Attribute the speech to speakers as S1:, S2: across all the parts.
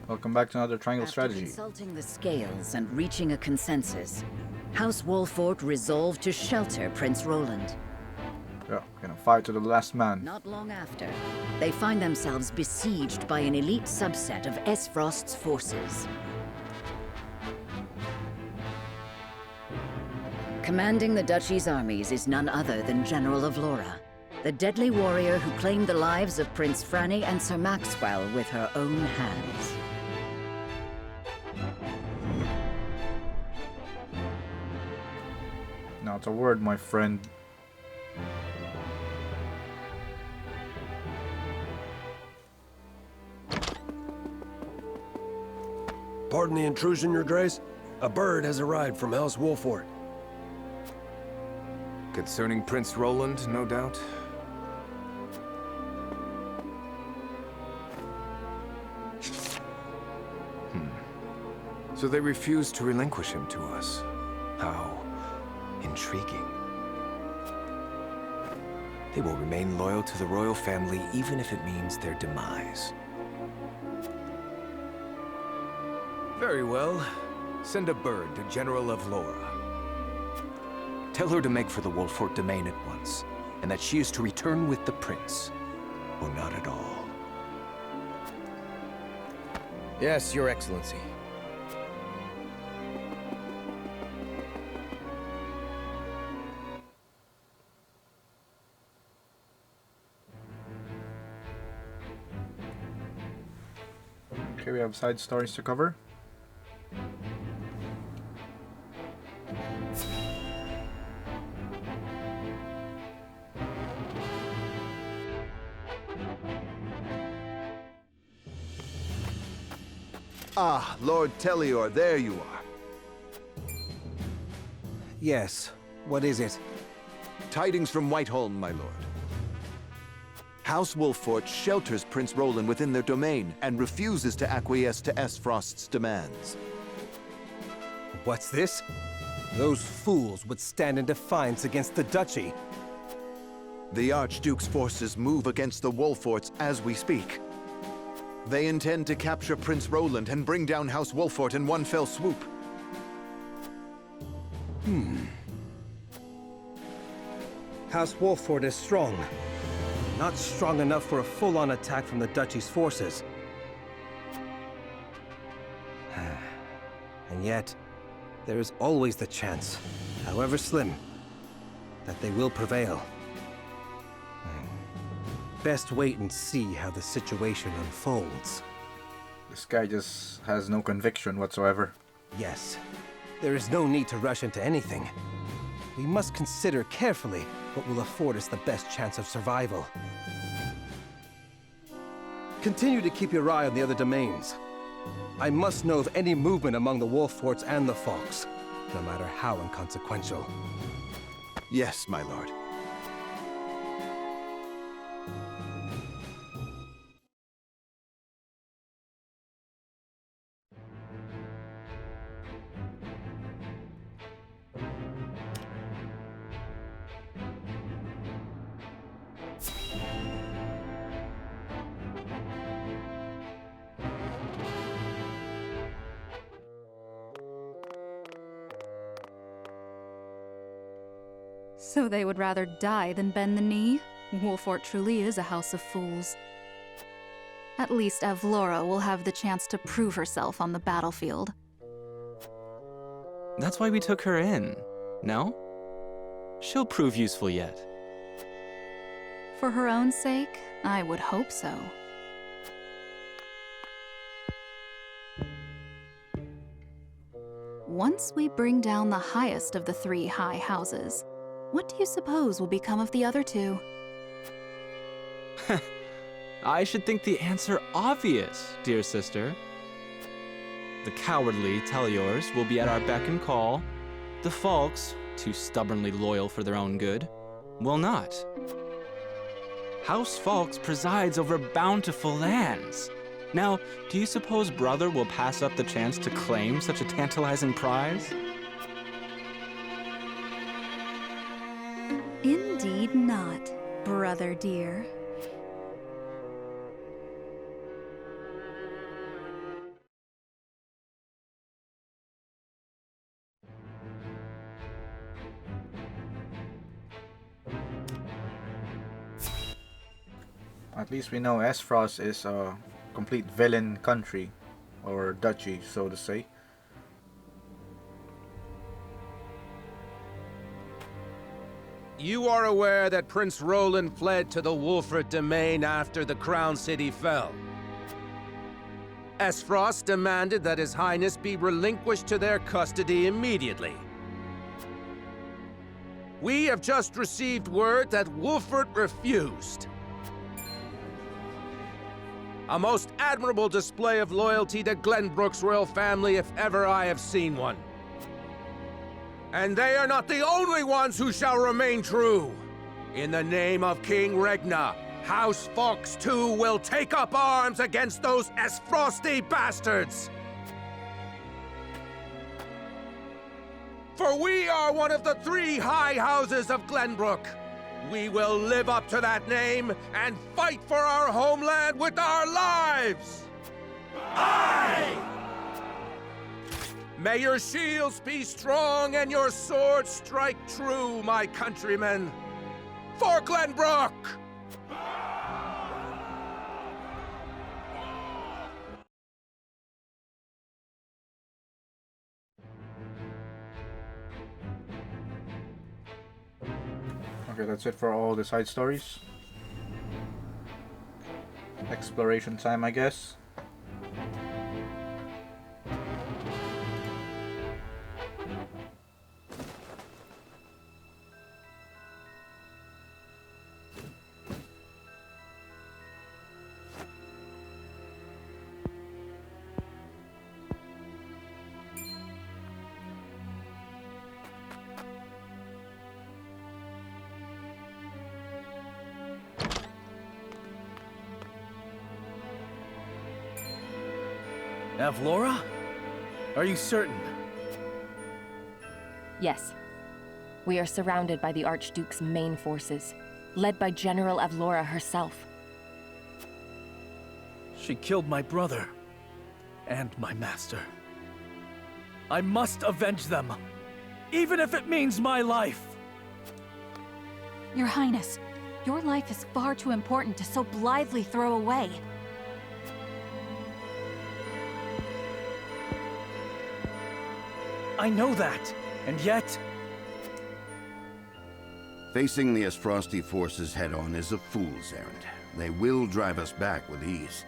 S1: Welcome back to another triangle
S2: After
S1: strategy.
S2: consulting the scales and reaching a consensus, House Wolffort resolved to shelter Prince Roland.
S1: Yeah, gonna fight to the last man.
S2: Not long after, they find themselves besieged by an elite subset of Aesfrost's forces. Commanding the Duchy's armies is none other than General of Laura, the deadly warrior who claimed the lives of Prince Franny and Sir Maxwell with her own hands.
S1: Not a word, my friend.
S3: Pardon the intrusion, Your Grace. A bird has arrived from House Wolffort.
S4: Concerning Prince Roland, no doubt? So they refused to relinquish him to us. How intriguing. They will remain loyal to the royal family even if it means their demise. Very well. Send a bird to General of Laura. Tell her to make for the Wolffort domain at once, and that she is to return with the prince, or not at all.
S5: Yes, Your Excellency.
S1: Okay, we have side stories to cover.
S6: Ah, Lord Telliore, there you are.
S5: Yes, what is it?
S6: Tidings from Whiteholm, my lord. House Wolffort shelters Prince Roland within their domain and refuses to acquiesce to Aesfrost's demands.
S5: What's this? Those fools would stand in defiance against the Duchy.
S6: The Archduke's forces move against the Wolfforts as we speak. They intend to capture Prince Roland and bring down House Wolffort in one fell swoop.
S5: House Wolffort is strong. Not strong enough for a full-on attack from the Duchy's forces. And yet, there is always the chance, however slim, that they will prevail. Best wait and see how the situation unfolds.
S1: This guy just has no conviction whatsoever.
S5: Yes, there is no need to rush into anything. We must consider carefully what will afford us the best chance of survival. Continue to keep your eye on the other domains. I must know of any movement among the Wolfforts and the Falkes, no matter how inconsequential.
S6: Yes, my lord.
S7: So they would rather die than bend the knee? Wolffort truly is a house of fools. At least Avlora will have the chance to prove herself on the battlefield.
S8: That's why we took her in, no? She'll prove useful yet.
S7: For her own sake, I would hope so. Once we bring down the highest of the three high houses, what do you suppose will become of the other two?
S8: I should think the answer obvious, dear sister. The cowardly Telliores will be at our beck and call. The Falkes, too stubbornly loyal for their own good, will not. House Falkes presides over bountiful lands. Now, do you suppose brother will pass up the chance to claim such a tantalizing prize?
S7: Indeed not, brother dear.
S1: At least we know Aesfrost is a complete villain country, or duchy, so to say.
S9: You are aware that Prince Roland fled to the Wolffort domain after the Crown City fell. Aesfrost demanded that His Highness be relinquished to their custody immediately. We have just received word that Wolffort refused. A most admirable display of loyalty to Glenbrook's royal family if ever I have seen one. And they are not the only ones who shall remain true. In the name of King Regna, House Falkes too will take up arms against those Aesfrosti bastards! For we are one of the 3 high houses of Glenbrook. We will live up to that name and fight for our homeland with our lives! Aye! May your shields be strong and your swords strike true, my countrymen. For Glenbrook!
S1: Okay, that's it for all the side stories. Exploration time, I guess.
S10: Avlora? Are you certain?
S11: Yes. We are surrounded by the Archduke's main forces, led by General Avlora herself.
S10: She killed my brother. And my master. I must avenge them. Even if it means my life.
S7: Your Highness, your life is far too important to so blithely throw away.
S10: I know that, and yet...
S12: Facing the Aesfrosti forces head-on is a fool's errand. They will drive us back with ease.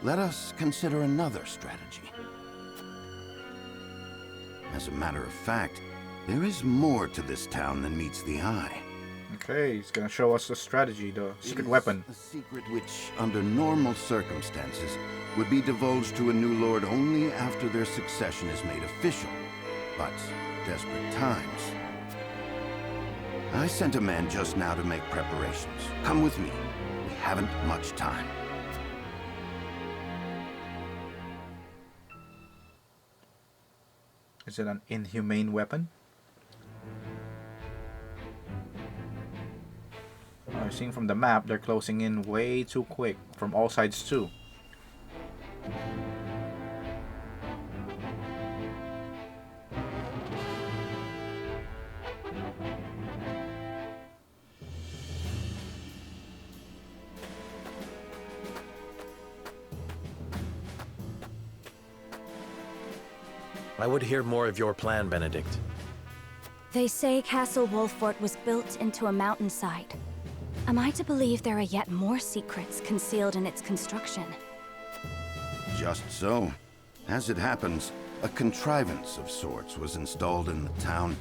S12: Let us consider another strategy. As a matter of fact, there is more to this town than meets the eye.
S1: Okay, he's gonna show us the strategy, the secret weapon.
S12: A secret which, under normal circumstances, would be divulged to a new lord only after their succession is made official. But desperate times. I sent a man just now to make preparations. Come with me. We haven't much time.
S1: Is it an inhumane weapon? I've seen from the map they're closing in way too quick from all sides too.
S13: I would hear more of your plan, Benedict.
S14: They say Castle Wolffort was built into a mountainside. Am I to believe there are yet more secrets concealed in its construction?
S12: Just so. As it happens, a contrivance of sorts was installed in the town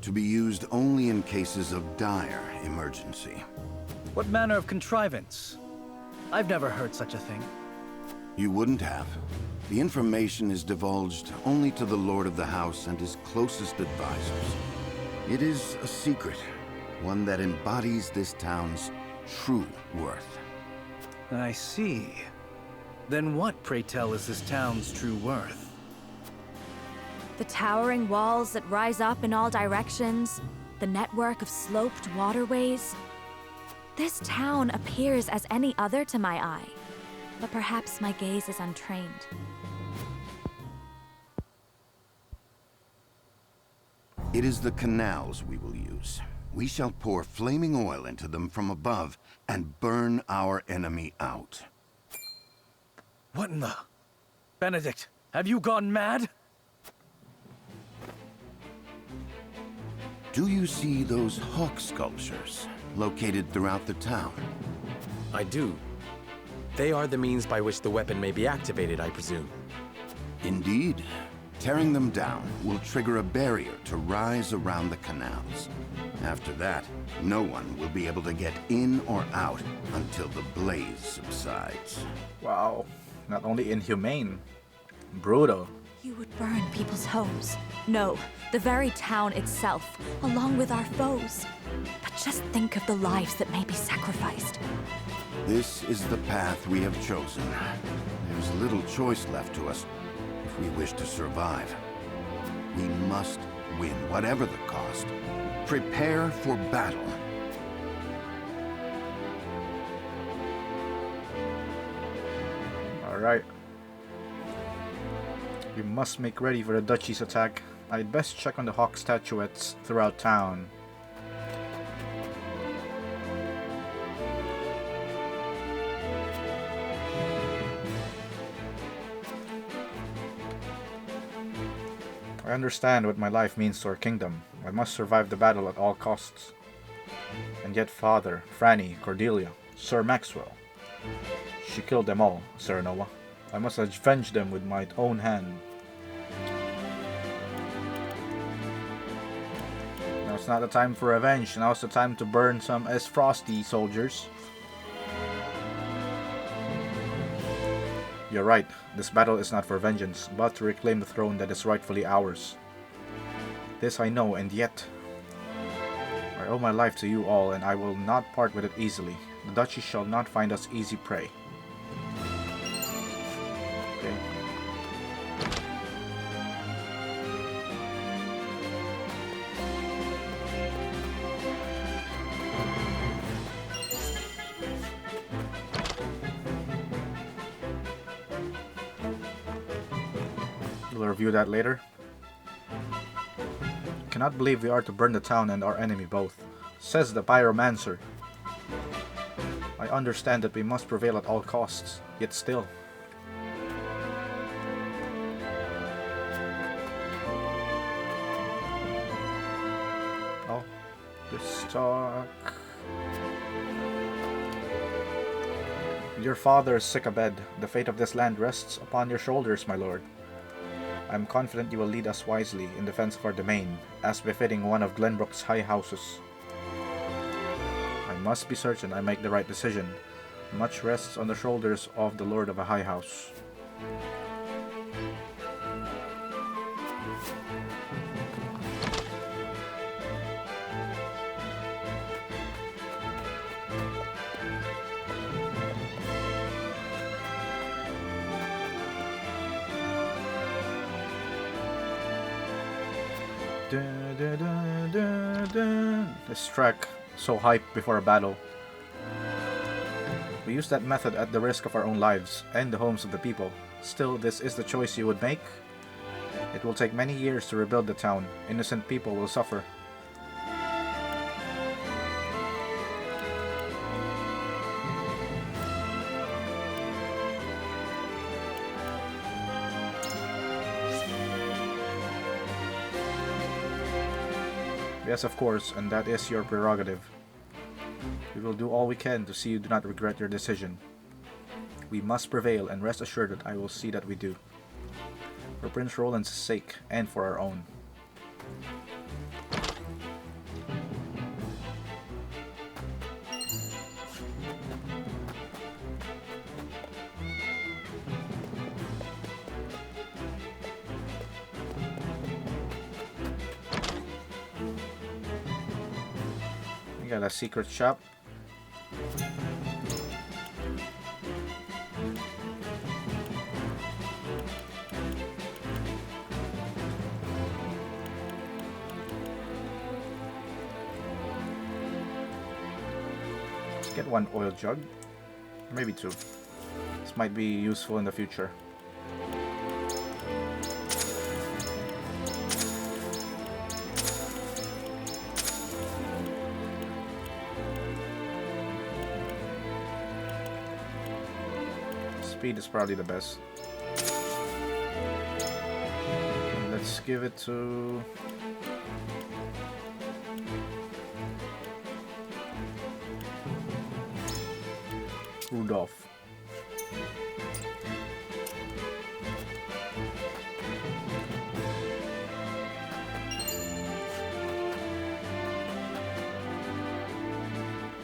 S12: to be used only in cases of dire emergency.
S10: What manner of contrivance? I've never heard such a thing.
S12: You wouldn't have. The information is divulged only to the Lord of the House and his closest advisors. It is a secret, one that embodies this town's true worth.
S10: I see. Then what, pray tell, is this town's true worth?
S14: The towering walls that rise up in all directions, the network of sloped waterways. This town appears as any other to my eye, but perhaps my gaze is untrained.
S12: It is the canals we will use. We shall pour flaming oil into them from above and burn our enemy out.
S10: What in the... Benedict, have you gone mad?
S12: Do you see those hawk sculptures located throughout the town?
S13: I do. They are the means by which the weapon may be activated, I presume.
S12: Indeed. Tearing them down will trigger a barrier to rise around the canals. After that, no one will be able to get in or out until the blaze subsides.
S1: Wow. Not only inhumane, brutal.
S14: You would burn people's homes. No, the very town itself, along with our foes. But just think of the lives that may be sacrificed.
S12: This is the path we have chosen. There's little choice left to us if we wish to survive. We must win, whatever the cost. Prepare for battle.
S1: Alright. We must make ready for the duchy's attack. I'd best check on the hawk statuettes throughout town. I understand what my life means to our kingdom. I must survive the battle at all costs. And yet Father, Franny, Cordelia, Sir Maxwell. She killed them all, Serenoa. I must avenge them with my own hand. Now it's not the time for revenge. Now it's the time to burn some Aesfrosty soldiers. You're right. This battle is not for vengeance, but to reclaim the throne that is rightfully ours. This I know, and yet I owe my life to you all, and I will not part with it easily. The duchy shall not find us easy prey. Okay. We'll review that later. Cannot believe we are to burn the town and our enemy both, says the pyromancer. I understand that we must prevail at all costs, yet still. Oh, this talk. Your father is sick abed. The fate of this land rests upon your shoulders, my lord. I am confident you will lead us wisely in defense of our domain, as befitting one of Glenbrook's high houses. I must be certain I make the right decision. Much rests on the shoulders of the lord of a high house. This track, so hype before a battle. We use that method at the risk of our own lives and the homes of the people. Still, this is the choice you would make? It will take many years to rebuild the town. Innocent people will suffer. Yes, of course, and that is your prerogative. We will do all we can to see you do not regret your decision. We must prevail, and rest assured that I will see that we do. For Prince Roland's sake, and for our own. Got a secret shop. Let's get one oil jug. Maybe two. This might be useful in the future. Speed is probably the best. And let's give it to... Rudolph.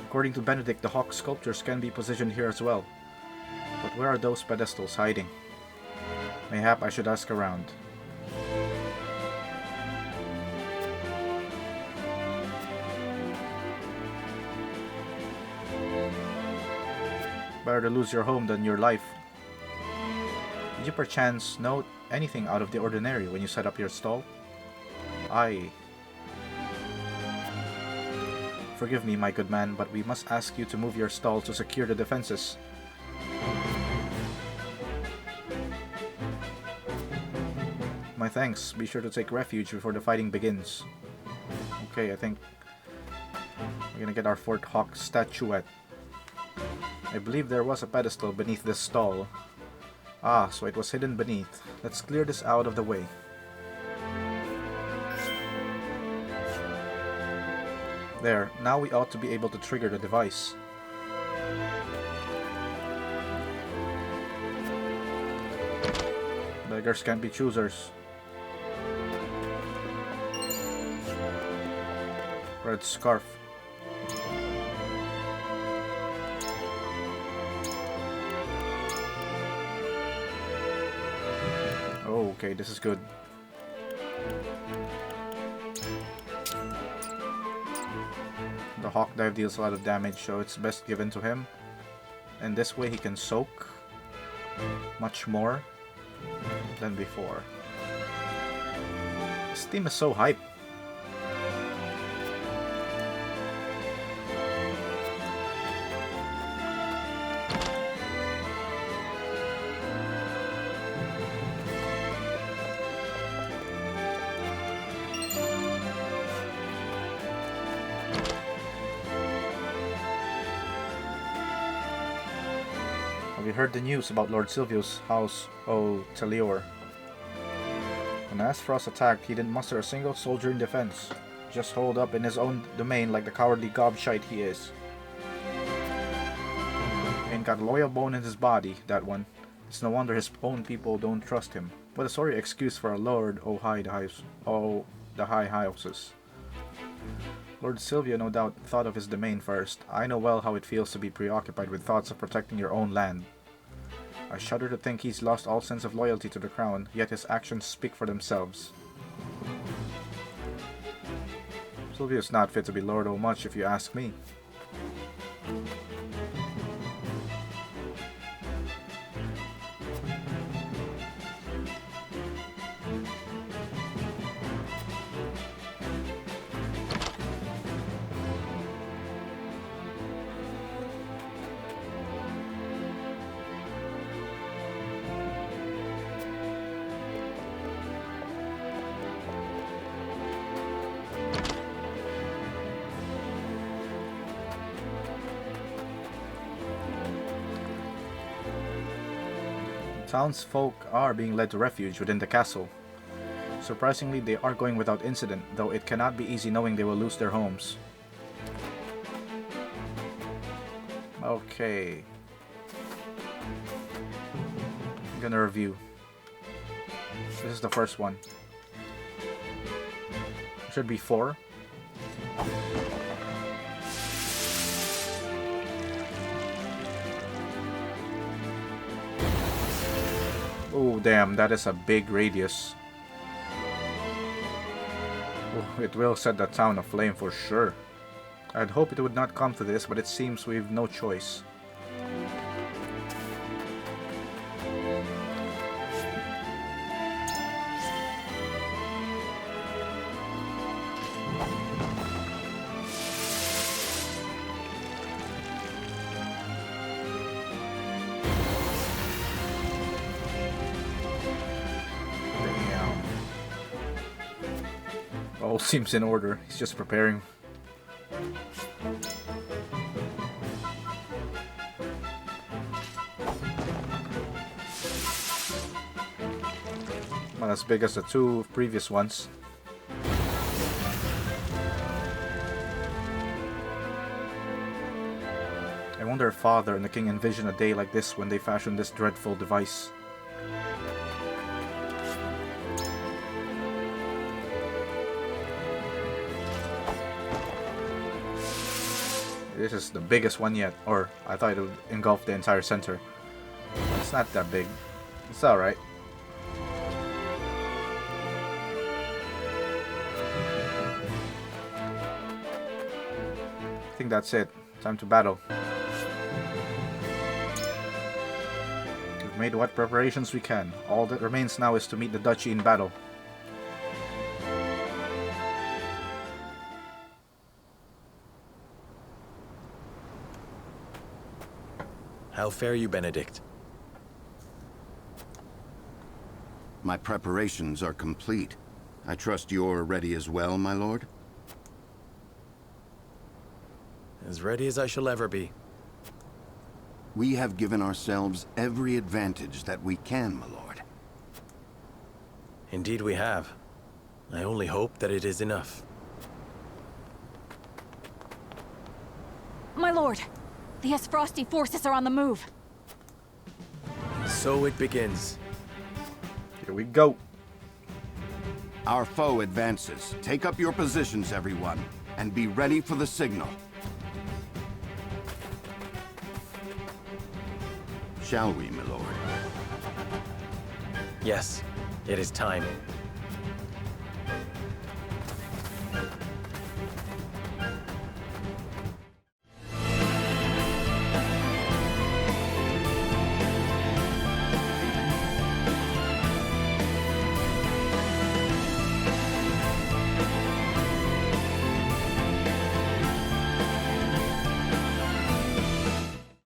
S1: According to Benedict, the hawk sculptures can be positioned here as well. But where are those pedestals hiding? Mayhap I should ask around. Better to lose your home than your life. Did you perchance note anything out of the ordinary when you set up your stall? Aye. Forgive me, my good man, but we must ask you to move your stall to secure the defenses. My thanks. Be sure to take refuge before the fighting begins. Okay, I think we're gonna get our Fort Hawk statuette. I believe there was a pedestal beneath this stall. Ah, so it was hidden beneath. Let's clear this out of the way. There, now we ought to be able to trigger the device. Beggars can't be choosers. Red scarf. Oh, okay, this is good. The Hawk Dive deals a lot of damage, so it's best given to him. And this way he can soak much more than before. This team is so hype. We heard the news about Lord Silvio's house, Telliore. When Aesfrost attacked, he didn't muster a single soldier in defense, just holed up in his own domain like the cowardly gobshite he is. Ain't got a loyal bone in his body, that one. It's no wonder his own people don't trust him. What a sorry excuse for a lord, the high houses. Lord Silvio no doubt thought of his domain first. I know well how it feels to be preoccupied with thoughts of protecting your own land. I shudder to think he's lost all sense of loyalty to the crown, yet his actions speak for themselves. Silvio's not fit to be Lord o' much if you ask me. Townsfolk are being led to refuge within the castle. Surprisingly, they are going without incident, though it cannot be easy knowing they will lose their homes. Okay. I'm gonna review. This is the first one. Should be 4. Oh damn, that is a big radius. Oh, it will set the town aflame for sure. I'd hope it would not come to this, but it seems we've no choice. All seems in order. He's just preparing. Not as big as the two previous ones. I wonder if Father and the King envisioned a day like this when they fashioned this dreadful device. This is the biggest one yet, or I thought it would engulf the entire center. It's not that big. It's alright. I think that's it. Time to battle. We've made what preparations we can. All that remains now is to meet the duchy in battle.
S13: How fare you, Benedict?
S12: My preparations are complete. I trust you're ready as well, my lord?
S13: As ready as I shall ever be.
S12: We have given ourselves every advantage that we can, my lord.
S13: Indeed we have. I only hope that it is enough.
S14: My lord, the Aesfrosti forces are on the move.
S13: So it begins.
S1: Here we go.
S12: Our foe advances. Take up your positions, everyone, and be ready for the signal. Shall we, my lord?
S13: Yes, it is time.